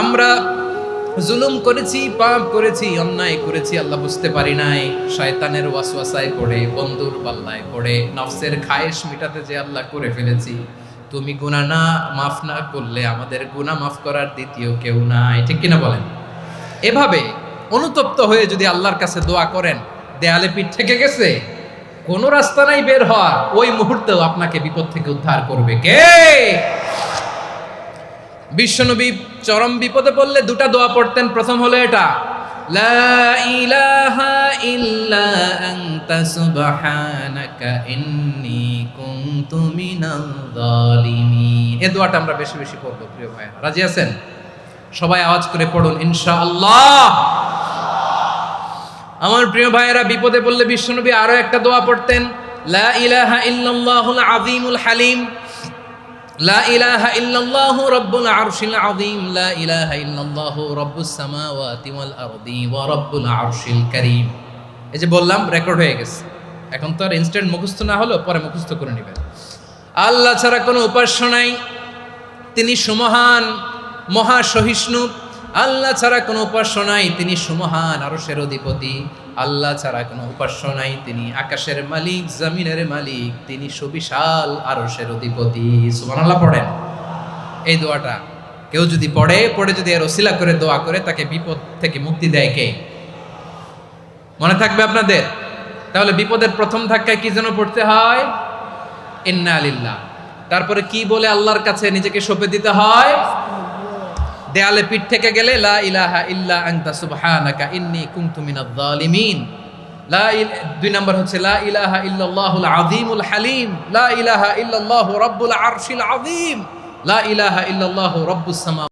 আমরা জুলুম করেছি, পাপ করেছি, অন্যায় করেছি, আল্লাহ বুঝতে পারি নাই। শয়তানের ওয়াসওয়াসায় পড়ে, বন্ধুর পাল্লায় পড়ে, নফসের খায়েশ মিটাতে যে আল্লাহ করে ফেলেছি। তুমি গুনাহ না মাফ না করলে আমাদের গুনাহ মাফ করার দ্বিতীয় কেউ নাই, ঠিক কিনা বলেন? এভাবে অনুতপ্ত হয়ে যদি আল্লাহর কাছে দোয়া করেন, দেয়ালে পিঠ থেকে গেছে, কোনো রাস্তা নাই বের হওয়ার, ওই মুহূর্তেও আপনাকে বিপদ থেকে উদ্ধার করবে কে? বিশ্বনবী চরম বিপদে পড়লে দুটা দোয়া পড়তেন। প্রথম হলো এটা, লা ইলাহা ইল্লা আনতা সুবহানাকা ইন্নী কুনতু মিনাল যালিমিন। এই দোয়াটা আমরা বেশি বেশি পড়ব প্রিয় ভাইরা। রাজি আছেন? সবাই আওয়াজ করে পড়ুন ইনশাআল্লাহ। আমার প্রিয় ভাইয়েরা, বিপদে পড়লে বিশ্বনবী আরো একটা দোয়া পড়তেন, লা ইলাহা ইল্লাল্লাহুল আযীমুল হালিম, লা ইলাহা ইল্লাল্লাহু রাব্বুল আরশিল আযীম, লা ইলাহা ইল্লাল্লাহু রাব্বুস সামাওয়াতি ওয়াল আরদি ওয়া রাব্বুল আরশিল কারীম। এই যে বললাম, রেকর্ড হয়ে গেছে। এখন তো আর ইনস্ট্যান্ট মুখস্থ না হলো, পরে মুখস্থ করে নেবেন। আল্লাহ ছাড়া কোনো উপাস্য নাই, তিনি সুমহান, মহা সহিষ্ণু। আল্লাহ ছাড়া কোনো উপাস্য নাই, তিনি সুমহান, আরশের অধিপতি। আল্লাহ ছাড়া কোনো উপাস্য নাই, তিনি আকাশের মালিক, জমিনের মালিক, তিনি সুবিশাল আরশের অধিপতি। সুবহানাল্লাহ পড়েন। এই দোয়াটা কেউ যদি পড়ে যদি এর ওসিলা করে দোয়া করে, তাকে বিপদ থেকে মুক্তি দেয় কে? মনে থাকবে আপনাদের? তাহলে বিপদের প্রথম ধাক্কায় কি যেন পড়তে হয়? ইন্না লিল্লাহ। তারপরে কি বলে আল্লাহর কাছে নিজেকে সঁপে দিতে হয়? দেয়ালে পিঠ থেকে গেলে লা ইলাহা ইল্লা আনতা সুবহানাকা ইন্নী কুনতু মিনাজ জালিমিন। দুই নম্বর হচ্ছে লা ইলাহা ইল্লাল্লাহুল আযীমুল হালিম, লা ইলাহা ইল্লাল্লাহু রাব্বুল আরশিল আযীম, লা ইলাহা ইল্লাল্লাহু রাব্বুস সামা